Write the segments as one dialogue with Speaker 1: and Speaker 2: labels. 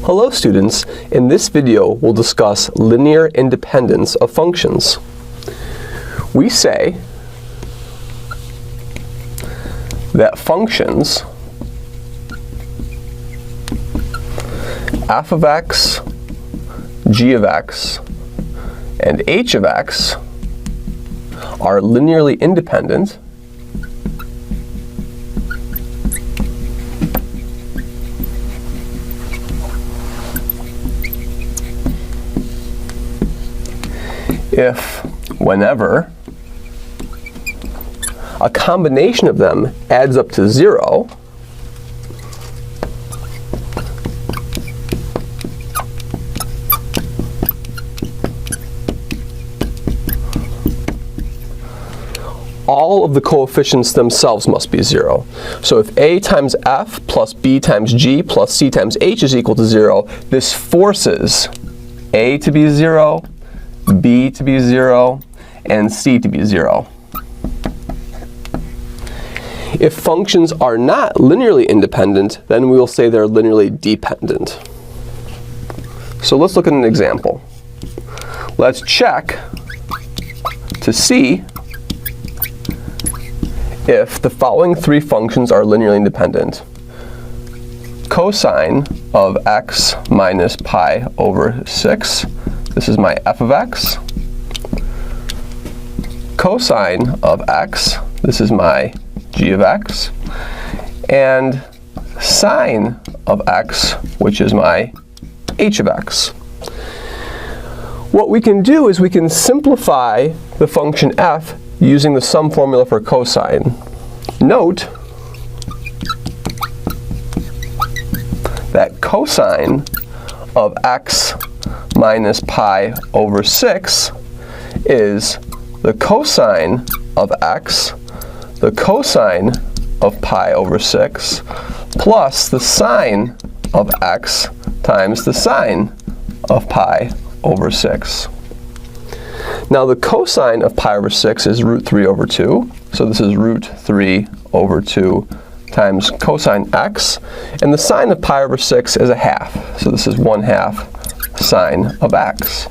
Speaker 1: Hello students, in this video we'll discuss linear independence of functions. We say that functions f of x, g of x, and h of x are linearly independent if, whenever, a combination of them adds up to 0, all of the coefficients themselves must be 0. So if a times f plus b times g plus c times h is equal to 0, this forces a to be 0, b to be 0, and c to be 0. If functions are not linearly independent, then we will say they're linearly dependent. So let's look at an example. Let's check to see if the following three functions are linearly independent. Cosine of x minus pi over 6. This is my f of x. Cosine of x. This is my g of x. And sine of x, which is my h of x. What we can do is we can simplify the function f using the sum formula for cosine. Note that cosine of x minus pi over 6 is the cosine of x, the cosine of pi over 6, plus the sine of x times the sine of pi over 6. Now the cosine of pi over 6 is root 3 over 2, so this is root 3 over 2 times cosine x, and the sine of pi over 6 is a half, so this is 1/2 sine of x.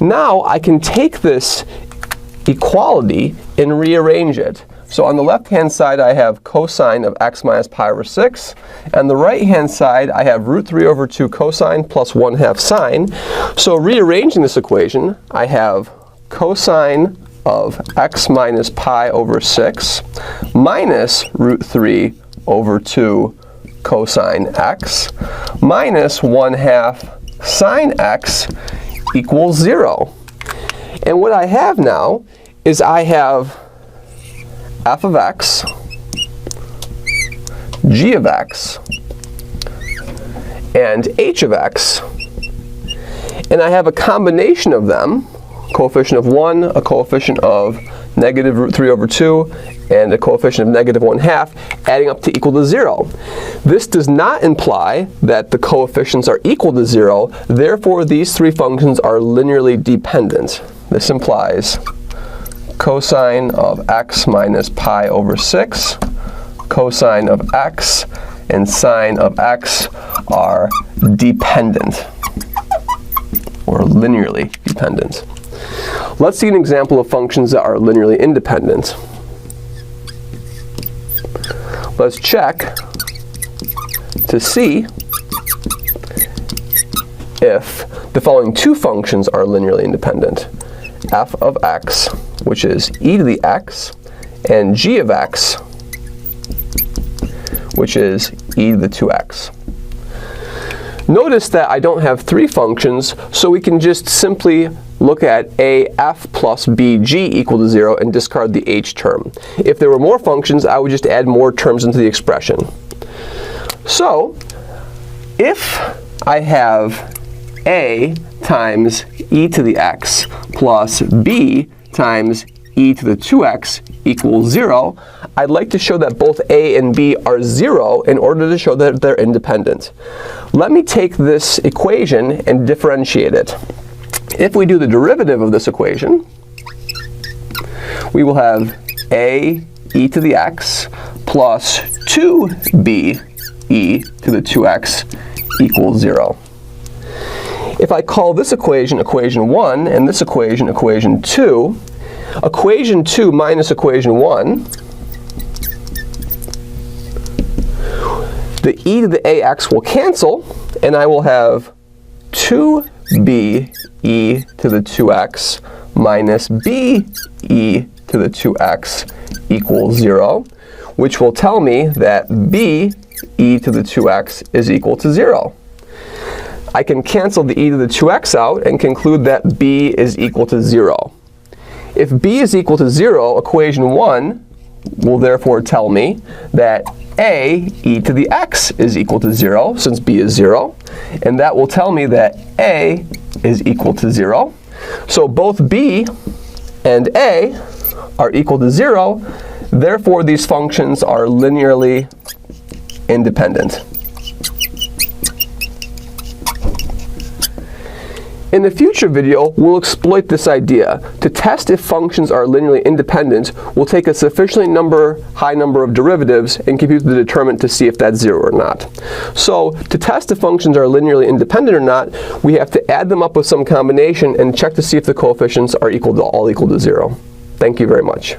Speaker 1: Now I can take this equality and rearrange it. So on the left-hand side I have cosine of x minus pi over 6, and the right-hand side I have root 3 over 2 cosine plus 1/2 sine. So rearranging this equation, I have cosine of x minus pi over 6 minus root 3 over 2 cosine x minus 1/2 sine x equals 0. And what I have now is I have f of x, g of x, and h of x, and I have a combination of them, coefficient of 1, a coefficient of negative root 3 over 2, and a coefficient of negative 1/2, adding up to equal to 0. This does not imply that the coefficients are equal to 0, therefore these three functions are linearly dependent. This implies cosine of x minus pi over 6, cosine of x, and sine of x are dependent, or linearly dependent. Let's see an example of functions that are linearly independent. Let's check to see if the following two functions are linearly independent. F of x, which is e to the x, and g of x, which is e to the 2x. Notice that I don't have three functions, so we can just simply look at a f plus b g equal to 0 and discard the h term. If there were more functions, I would just add more terms into the expression. So, if I have a times e to the x plus b times e to the 2x equals 0, I'd like to show that both a and b are 0 in order to show that they're independent. Let me take this equation and differentiate it. If we do the derivative of this equation, we will have a e to the x plus 2b e to the 2x equals 0. If I call this equation equation 1 and this equation equation 2, equation 2 minus equation 1, the e to the ax will cancel, and I will have 2b e to the 2x minus b e to the 2x equals 0, which will tell me that b e to the 2x is equal to 0. I can cancel the e to the 2x out and conclude that b is equal to 0. If b is equal to 0, equation 1 will therefore tell me that a e to the x is equal to 0, since b is 0, and that will tell me that a is equal to 0. So both b and a are equal to 0, therefore these functions are linearly independent. In the future video, we'll exploit this idea. To test if functions are linearly independent, we'll take a sufficiently high number of derivatives and compute the determinant to see if that's 0 or not. So, to test if functions are linearly independent or not, we have to add them up with some combination and check to see if the coefficients are all equal to 0. Thank you very much.